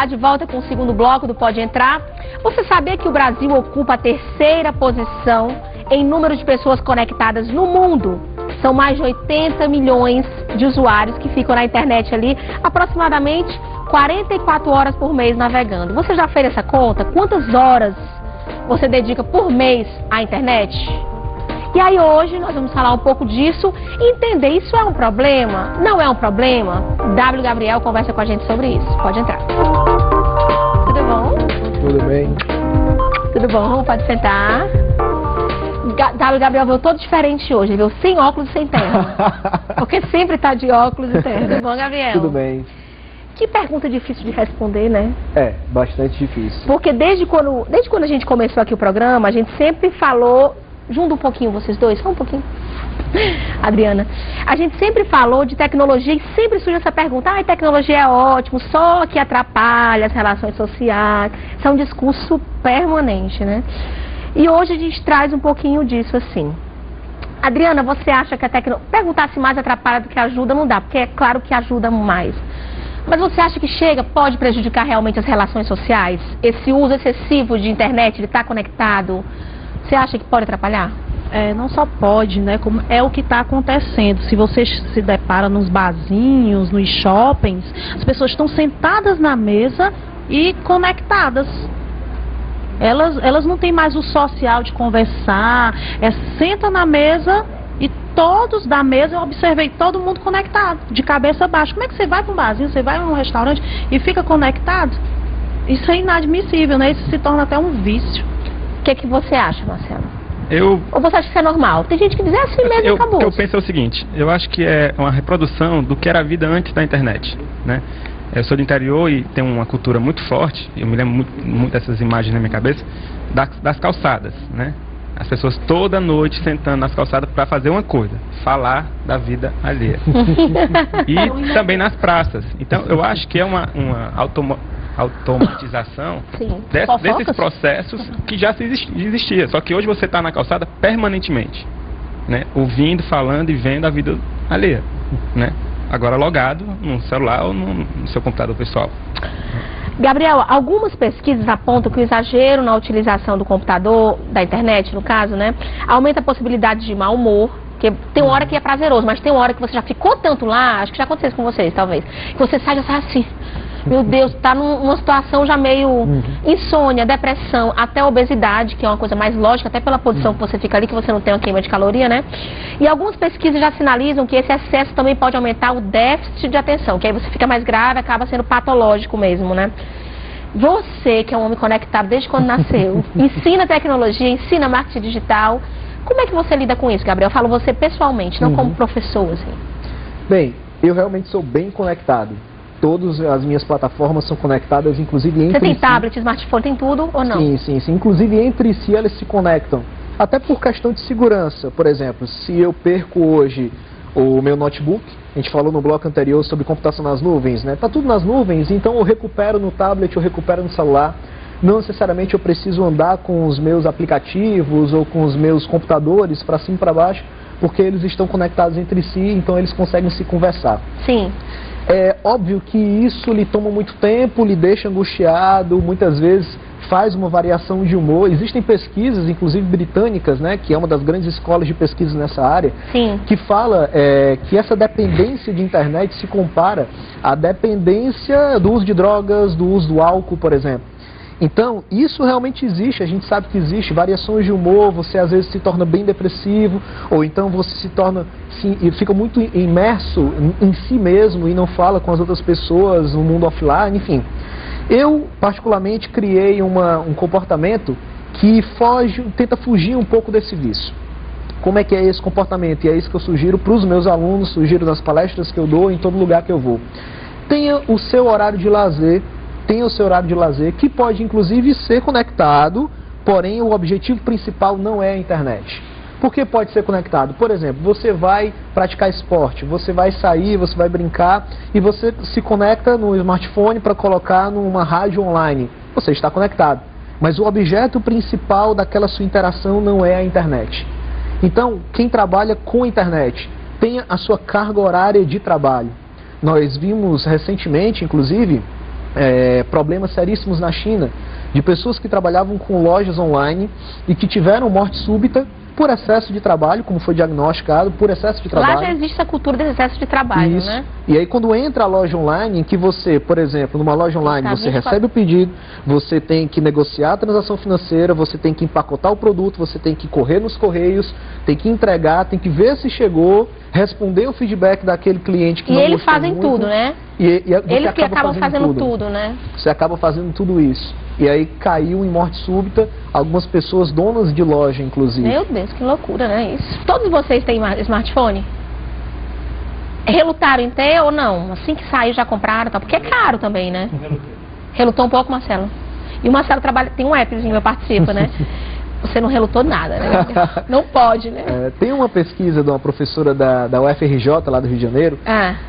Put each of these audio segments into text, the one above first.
já de volta com o segundo bloco do Pode Entrar. Você sabia que o Brasil ocupa a terceira posição em número de pessoas conectadas no mundo? São mais de 80 milhões de usuários que ficam na internet ali, aproximadamente 44 horas por mês navegando. Você já fez essa conta? Quantas horas você dedica por mês à internet? E aí hoje nós vamos falar um pouco disso e entender, isso é um problema? Não é um problema? W. Gabriel conversa com a gente sobre isso. Pode entrar. Tudo bom? Tudo bem. Tudo bom? Pode sentar. W. Gabriel veio todo diferente hoje, viu? Sem óculos e sem terno. Porque sempre tá de óculos e terno. Tudo bom, Gabriel? Tudo bem. Que pergunta difícil de responder, né? É, bastante difícil. Porque desde quando a gente começou aqui o programa, a gente sempre falou... Junta um pouquinho vocês dois, só um pouquinho. Adriana, a gente sempre falou de tecnologia e sempre surge essa pergunta: ah, a tecnologia é ótimo, só que atrapalha as relações sociais. Isso é um discurso permanente, né? E hoje a gente traz um pouquinho disso assim. Adriana, você acha que a tecnologia... Perguntar se mais atrapalha do que ajuda não dá, porque é claro que ajuda mais. Mas você acha que pode prejudicar realmente as relações sociais? Esse uso excessivo de internet, de estar conectado... Você acha que pode atrapalhar? Não só pode, né? Como é o que está acontecendo. Se você se depara nos barzinhos, nos shoppings, as pessoas estão sentadas na mesa e conectadas. Elas não têm mais o social de conversar. Senta na mesa e todos da mesa, eu observei todo mundo conectado, de cabeça baixa. Como é que você vai para um barzinho, você vai num restaurante e fica conectado? Isso é inadmissível, né? Isso se torna até um vício. O que você acha, Marcelo? Ou você acha que isso é normal? Tem gente que diz assim mesmo e acabou. O que eu penso é o seguinte: eu acho que é uma reprodução do que era a vida antes da internet, né? Eu sou do interior e tenho uma cultura muito forte, eu me lembro muito dessas imagens na minha cabeça, das calçadas, né? As pessoas toda noite sentando nas calçadas para fazer uma coisa: falar da vida alheia. E também nas praças. Então eu acho que é uma automatização desses processos que já existia. Só que hoje você está na calçada permanentemente, né? Ouvindo, falando e vendo a vida alheia, né? Agora logado no celular ou no seu computador pessoal. Gabriel, algumas pesquisas apontam que o exagero na utilização do computador, da internet no caso, né, aumenta a possibilidade de mau humor. Porque tem uma hora que é prazeroso, mas tem uma hora que você já ficou tanto lá, acho que já aconteceu isso com vocês, talvez, que você sai e já sai assim, meu Deus, tá numa situação já meio insônia, depressão, até obesidade, que é uma coisa mais lógica, até pela posição que você fica ali, que você não tem uma queima de caloria, né? E algumas pesquisas já sinalizam que esse excesso também pode aumentar o déficit de atenção, que aí você fica mais grave, acaba sendo patológico mesmo, né? Você, que é um homem conectado desde quando nasceu, ensina tecnologia, ensina marketing digital. Como é que você lida com isso, Gabriel? Eu falo você pessoalmente, não como professor, assim. Bem, eu realmente sou bem conectado. Todas as minhas plataformas são conectadas, inclusive entre si. Você tem tablet, smartphone, tem tudo ou não? Sim. Inclusive entre si elas se conectam. Até por questão de segurança. Por exemplo, se eu perco hoje o meu notebook, a gente falou no bloco anterior sobre computação nas nuvens, né? Tá tudo nas nuvens, então eu recupero no tablet, eu recupero no celular. Não necessariamente eu preciso andar com os meus aplicativos ou com os meus computadores para cima e para baixo, porque eles estão conectados entre si, então eles conseguem se conversar. Sim. É óbvio que isso lhe toma muito tempo, lhe deixa angustiado, muitas vezes faz uma variação de humor. Existem pesquisas, inclusive britânicas, né, que é uma das grandes escolas de pesquisa nessa área, que fala que essa dependência de internet se compara à dependência do uso de drogas, do uso do álcool, por exemplo. Então, isso realmente existe, a gente sabe que existe variações de humor, você às vezes se torna bem depressivo, ou então você se torna, fica muito imerso em si mesmo e não fala com as outras pessoas no mundo offline, enfim. Eu, particularmente, criei um comportamento que tenta fugir um pouco desse vício. Como é que é esse comportamento? E é isso que eu sugiro para os meus alunos, sugiro nas palestras que eu dou, em todo lugar que eu vou. Tenha o seu horário de lazer, que pode inclusive ser conectado, porém o objetivo principal não é a internet. Por que pode ser conectado? Por exemplo, você vai praticar esporte, você vai sair, você vai brincar e você se conecta no smartphone para colocar numa rádio online. Você está conectado, mas o objeto principal daquela sua interação não é a internet. Então, quem trabalha com a internet, tenha a sua carga horária de trabalho. Nós vimos recentemente, inclusive, problemas seríssimos na China, de pessoas que trabalhavam com lojas online e que tiveram morte súbita por excesso de trabalho, como foi diagnosticado, por excesso de trabalho. Lá já existe a cultura desse excesso de trabalho, Isso. né? E aí quando entra a loja online, em que você, por exemplo, numa loja online, você recebe o pedido, você tem que negociar a transação financeira, você tem que empacotar o produto, você tem que correr nos correios, tem que entregar, tem que ver se chegou, responder o feedback daquele cliente que não eles gostou fazem muito. tudo, né? Eles que acabam fazendo tudo, né? Você acaba fazendo tudo isso. E aí caiu em morte súbita algumas pessoas donas de loja, inclusive. Meu Deus, que loucura, né? Isso. Todos vocês têm smartphone? Relutaram em ter ou não? Assim que saiu já compraram, tá? Porque é caro também, né? Relutou um pouco, Marcelo? E o Marcelo tem um appzinho, eu participo, né? Você não relutou nada, né? Não pode, né? Tem uma pesquisa de uma professora da UFRJ, lá do Rio de Janeiro,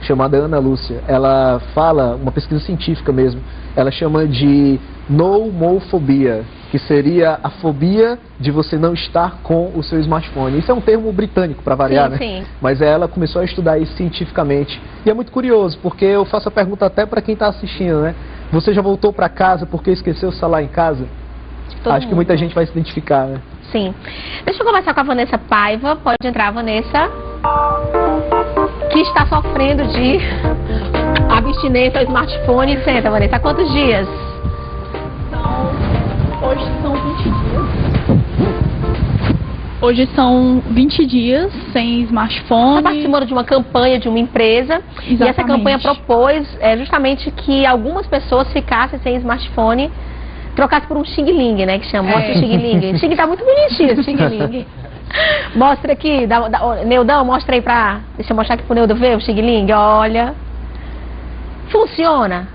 chamada Ana Lúcia. Ela fala, uma pesquisa científica mesmo, ela chama de nomofobia, que seria a fobia de você não estar com o seu smartphone. Isso é um termo britânico, para variar, né? Sim. Mas ela começou a estudar isso cientificamente. E é muito curioso, porque eu faço a pergunta até para quem está assistindo, né? Você já voltou para casa porque esqueceu o celular em casa? Acho que muita gente vai se identificar, né? Sim. Deixa eu conversar com a Vanessa Paiva. Pode entrar, Vanessa. Que está sofrendo de abstinência ao smartphone. Senta, Vanessa. Há quantos dias? Hoje são 20 dias. Hoje são 20 dias sem smartphone. Você está participando de uma campanha de uma empresa. Exatamente. E essa campanha propôs justamente que algumas pessoas ficassem sem smartphone, trocasse por um xing-ling, né, que chama. Mostra o xing-ling. O xing tá muito bonitinho, esse xing-ling. Mostra aqui, Neudão, mostra aí pra... Deixa eu mostrar aqui pro Neudo ver o xing-ling, olha. Funciona?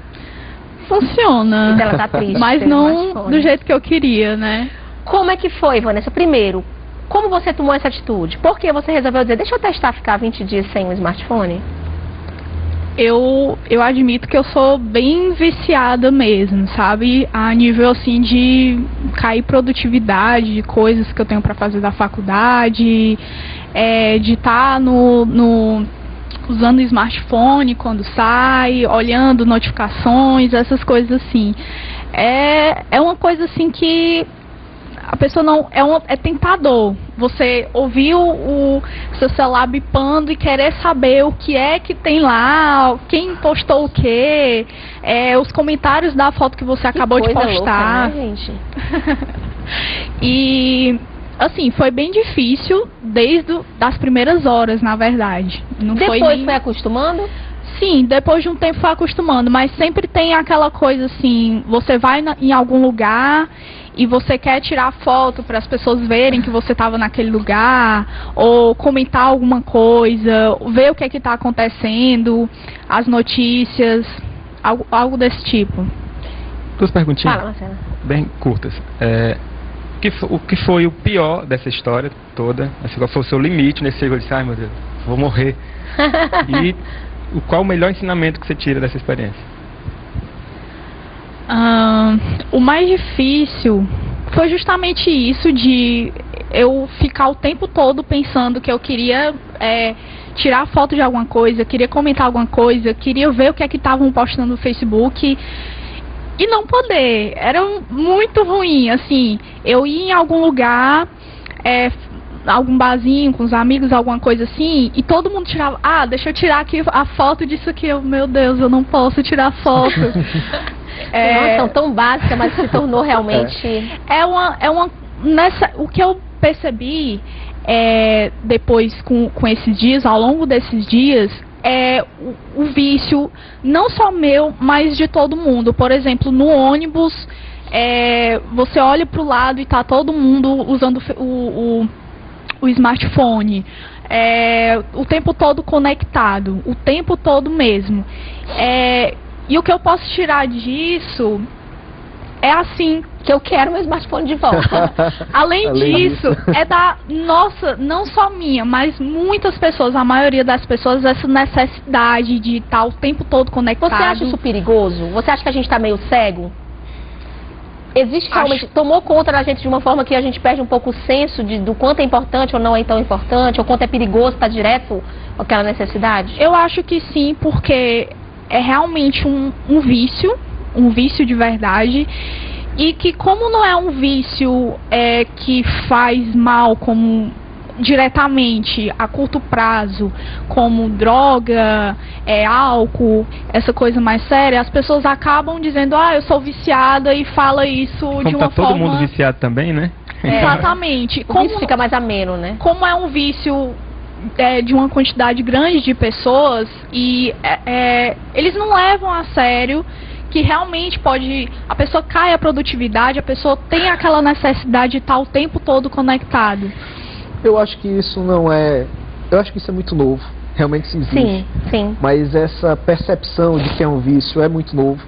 Funciona. Ela tá triste. Mas não do jeito que eu queria, né? Como é que foi, Vanessa? Primeiro, como você tomou essa atitude? Por que você resolveu dizer, deixa eu testar ficar 20 dias sem o smartphone? Eu admito que eu sou bem viciada mesmo, sabe? A nível, assim, de cair produtividade, de coisas que eu tenho pra fazer da faculdade, de estar usando o smartphone quando sai, olhando notificações, essas coisas assim. É uma coisa, assim, que a pessoa não... É tentador. Você ouvir o seu celular bipando e querer saber o que é que tem lá, quem postou o quê, os comentários da foto que você acabou de postar. Louca, né, gente? E, assim, foi bem difícil desde das primeiras horas, na verdade. Não Depois foi foi acostumando? Sim, depois de um tempo foi acostumando, mas sempre tem aquela coisa assim, você vai em algum lugar e você quer tirar foto para as pessoas verem que você estava naquele lugar, ou comentar alguma coisa, ver o que está acontecendo, as notícias, algo desse tipo. Duas perguntinhas. Fala, Marcela. Bem curtas. O que foi o pior dessa história toda? Assim, qual foi o seu limite nesse ciclo? Eu disse, ai meu Deus, vou morrer. E qual o melhor ensinamento que você tira dessa experiência? O mais difícil foi justamente isso, de eu ficar o tempo todo pensando que eu queria tirar foto de alguma coisa, queria comentar alguma coisa, queria ver o que é que estavam postando no Facebook e não poder. Era muito ruim, assim, eu ia em algum lugar, algum barzinho com os amigos, alguma coisa assim, e todo mundo tirava, deixa eu tirar aqui a foto disso aqui, meu Deus, eu não posso tirar foto. São tão básicas, mas se tornou realmente... O que eu percebi depois com esses dias, ao longo desses dias, o vício, não só meu, mas de todo mundo. Por exemplo, no ônibus, você olha para o lado e está todo mundo usando o smartphone, o tempo todo conectado, o tempo todo mesmo. E o que eu posso tirar disso é assim, que eu quero meu smartphone de volta. Além disso, não só minha, mas muitas pessoas, a maioria das pessoas, essa necessidade de estar o tempo todo conectado. Você acha isso perigoso? Você acha que a gente está meio cego? Existe realmente, tomou conta da gente de uma forma que a gente perde um pouco o senso do quanto é importante ou não é tão importante, ou quanto é perigoso estar direto com aquela necessidade? Eu acho que sim, porque é realmente um vício, um vício de verdade. E que como não é um vício que faz mal como diretamente a curto prazo, como droga, álcool, essa coisa mais séria, as pessoas acabam dizendo, eu sou viciada, e fala isso Como de uma tá todo forma... mundo viciado também, né? Exatamente. O vício fica mais ameno, né? Como é um vício de uma quantidade grande de pessoas, e eles não levam a sério que realmente a pessoa cai a produtividade, a pessoa tem aquela necessidade de estar o tempo todo conectado. Eu acho que isso não é... Eu acho que isso é muito novo. Realmente isso existe. Sim, sim. Mas essa percepção de que é um vício é muito novo.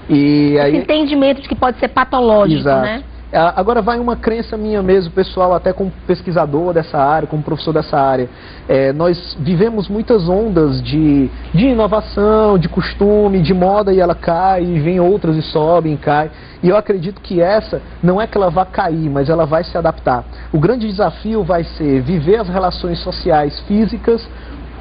E aí... Esse entendimento de que pode ser patológico, Exato. né? Agora vai uma crença minha mesmo, pessoal, até como pesquisador dessa área, como professor dessa área. Nós vivemos muitas ondas de inovação, de costume, de moda, e ela cai, e vem outras e sobe e cai. E eu acredito que essa não é que ela vá cair, mas ela vai se adaptar. O grande desafio vai ser viver as relações sociais físicas,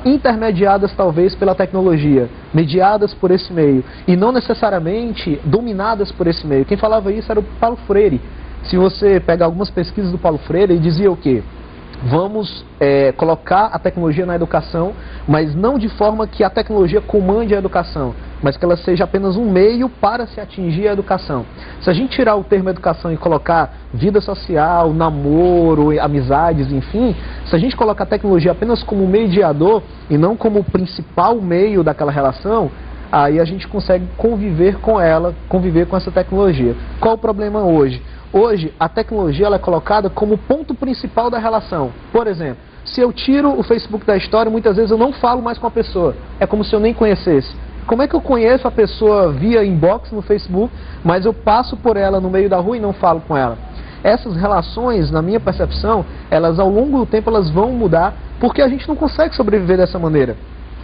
intermediadas talvez pela tecnologia, mediadas por esse meio, e não necessariamente dominadas por esse meio. Quem falava isso era o Paulo Freire. Se você pegar algumas pesquisas do Paulo Freire, ele dizia o quê? Vamos colocar a tecnologia na educação, mas não de forma que a tecnologia comande a educação, mas que ela seja apenas um meio para se atingir a educação. Se a gente tirar o termo educação e colocar vida social, namoro, amizades, enfim, se a gente colocar a tecnologia apenas como mediador e não como o principal meio daquela relação, aí a gente consegue conviver com ela, conviver com essa tecnologia. Qual o problema hoje? Hoje, a tecnologia ela é colocada como ponto principal da relação. Por exemplo, se eu tiro o Facebook da história, muitas vezes eu não falo mais com a pessoa. É como se eu nem conhecesse. Como é que eu conheço a pessoa via inbox no Facebook, mas eu passo por ela no meio da rua e não falo com ela? Essas relações, na minha percepção, elas ao longo do tempo elas vão mudar, porque a gente não consegue sobreviver dessa maneira.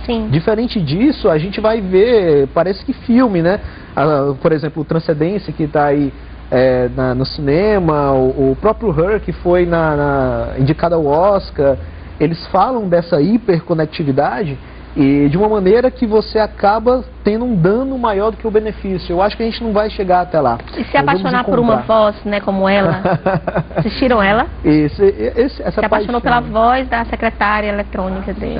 Sim. Diferente disso, a gente vai ver, parece que filme, né? Por exemplo, o Transcendência, que está aí no cinema, o próprio Her, que foi indicado ao Oscar, eles falam dessa hiperconectividade e de uma maneira que você acaba tendo um dano maior do que o benefício. Eu acho que a gente não vai chegar até lá. E se apaixonar por uma voz, né, como ela? Assistiram ela? Essa se apaixonou pela voz da secretária eletrônica dele.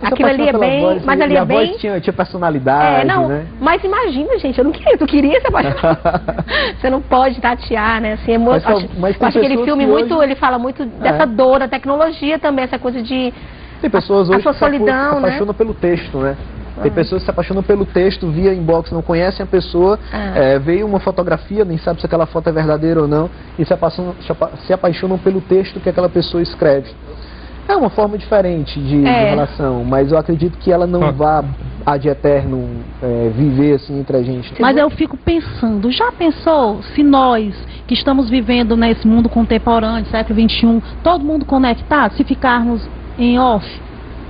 Aquilo ali é bem, voz, mas ali a voz tinha personalidade, né? Mas imagina, gente, eu não queria, tu queria se apaixonar. Você não pode tatear, né? Assim, acho que aquele filme muito, ele fala muito dessa dor da tecnologia também, essa coisa de tem pessoas hoje que se apaixonam pelo texto, né? Tem pessoas que se apaixonam pelo texto via inbox, não conhecem a pessoa, veio uma fotografia, nem sabe se aquela foto é verdadeira ou não, e se apaixonam pelo texto que aquela pessoa escreve. É uma forma diferente de relação, mas eu acredito que ela não vá ad eterno viver assim entre a gente. Mas eu fico pensando, já pensou se nós que estamos vivendo nesse mundo contemporâneo, século XXI, todo mundo conectado, se ficarmos em off,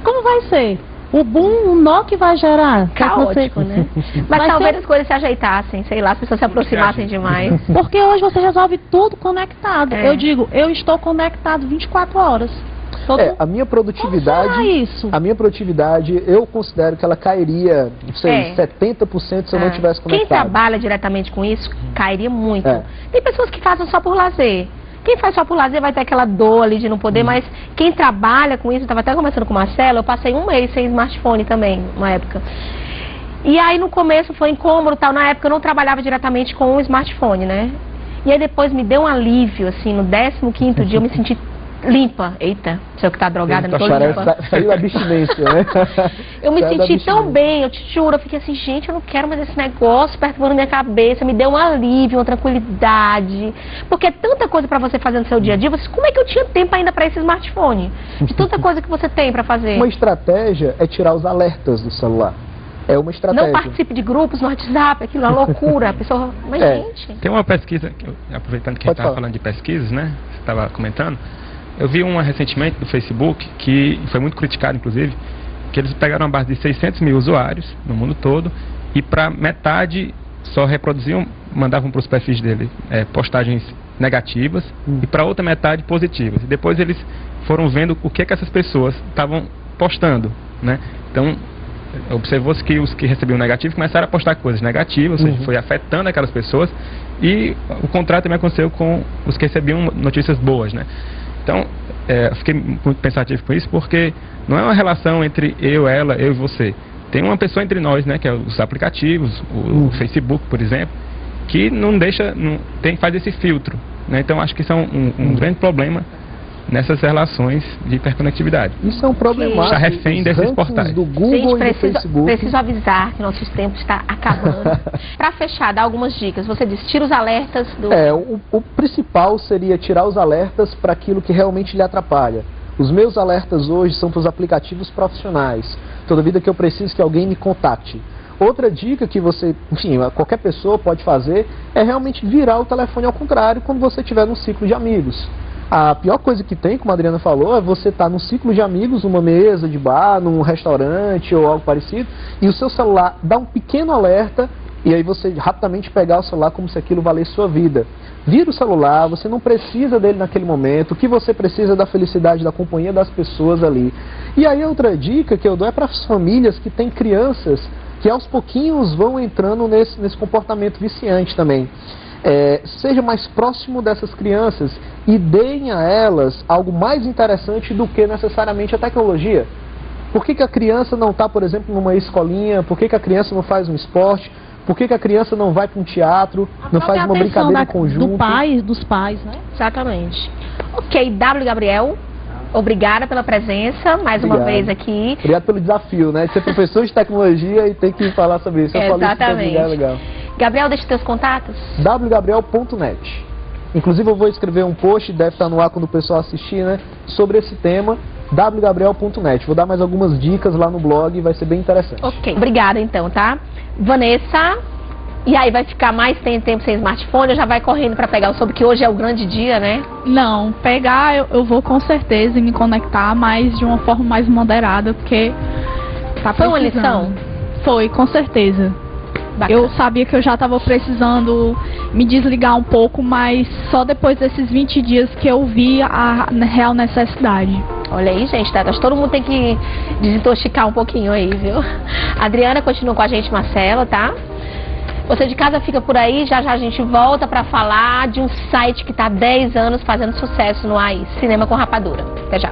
como vai ser? O boom, o nó que vai gerar? Caótico, né? Mas talvez as coisas se ajeitassem, sei lá, as pessoas se aproximassem demais. Porque hoje você resolve tudo conectado. Eu digo, eu estou conectado 24 horas. A minha produtividade, eu considero que ela cairia, não sei, 70% se eu não tivesse conectado. Quem trabalha diretamente com isso, cairia muito. Tem pessoas que fazem só por lazer. Quem faz só por lazer vai ter aquela dor ali de não poder, mas quem trabalha com isso, eu estava até conversando com o Marcelo, eu passei um mês sem smartphone também, uma época. E aí no começo foi incômodo, tal, na época eu não trabalhava diretamente com o smartphone, né? E aí depois me deu um alívio, assim, no 15º dia eu me senti limpa. Eita, se eu que tá drogada, me tô limpa. Saiu a abstinência, né? Eu me senti tão bem, eu te juro, eu fiquei assim, gente, eu não quero mais esse negócio perturbando minha cabeça, me deu um alívio, uma tranquilidade, porque é tanta coisa pra você fazer no seu dia a dia, como é que eu tinha tempo ainda pra esse smartphone? De tanta coisa que você tem pra fazer. Uma estratégia é tirar os alertas do celular. É uma estratégia. Não participe de grupos no WhatsApp, aquilo é uma loucura. A pessoa, mas gente... Tem uma pesquisa, aproveitando que a gente estava falando de pesquisas, né? Você estava comentando. Eu vi uma recentemente do Facebook, que foi muito criticado, inclusive, que eles pegaram uma base de 600 mil usuários no mundo todo e para metade só reproduziam, mandavam para os perfis dele postagens negativas e para outra metade positivas. E depois eles foram vendo o que essas pessoas estavam postando, né? Então, observou-se que os que recebiam negativo começaram a postar coisas negativas, ou seja, foi afetando aquelas pessoas, e o contrário também aconteceu com os que recebiam notícias boas, né? Então, eu fiquei muito pensativo com isso, porque não é uma relação entre eu, ela, eu e você. Tem uma pessoa entre nós, né, que é os aplicativos, o Facebook, por exemplo, que não deixa, faz esse filtro, né? Então, acho que isso é um grande problema nessas relações de hiperconectividade. Isso é um problema. Está refém desses portais. Do Google e do Facebook. Preciso avisar que nosso tempo está acabando. Para fechar, dar algumas dicas. Você diz, tira os alertas do... O principal seria tirar os alertas para aquilo que realmente lhe atrapalha. Os meus alertas hoje são para os aplicativos profissionais. Toda vida que eu preciso que alguém me contate. Outra dica que você, enfim, qualquer pessoa pode fazer é realmente virar o telefone ao contrário quando você estiver num ciclo de amigos. A pior coisa que tem, como a Adriana falou, é você estar num ciclo de amigos, numa mesa de bar, num restaurante ou algo parecido, e o seu celular dá um pequeno alerta, e aí você rapidamente pegar o celular como se aquilo valesse sua vida. Vira o celular, você não precisa dele naquele momento, o que você precisa é da felicidade, da companhia das pessoas ali. E aí outra dica que eu dou é para as famílias que têm crianças que aos pouquinhos vão entrando nesse comportamento viciante também. Seja mais próximo dessas crianças e deem a elas algo mais interessante do que necessariamente a tecnologia. Por que a criança não está, por exemplo, numa escolinha? Por que a criança não faz um esporte? Por que a criança não vai para um teatro? Não faz uma brincadeira em conjunto? Dos pais, né? Exatamente. Ok, W. Gabriel, obrigada pela presença, mais uma vez aqui. Obrigado pelo desafio, né? De ser professor de tecnologia e ter que falar sobre isso. Exatamente. Legal. Gabriel, deixa seus contatos. wgabriel.net. Inclusive eu vou escrever um post, deve estar no ar quando o pessoal assistir, né? Sobre esse tema, wgabriel.net. Vou dar mais algumas dicas lá no blog e vai ser bem interessante. Ok, obrigada então, tá? Vanessa, e aí vai ficar mais tempo sem smartphone ou já vai correndo para pegar? Eu soube que hoje é o grande dia, né? Não, pegar eu vou com certeza e me conectar, mas de uma forma mais moderada, porque tá precisando. Foi uma lição? Foi, com certeza. Bacana. Eu sabia que eu já estava precisando me desligar um pouco, mas só depois desses 20 dias que eu vi a real necessidade. Olha aí, gente, tá? Todo mundo tem que desintoxicar um pouquinho aí, viu? A Adriana continua com a gente, Marcela, tá? Você de casa fica por aí, já a gente volta para falar de um site que está há 10 anos fazendo sucesso no AI, Cinema com Rapadura. Até já.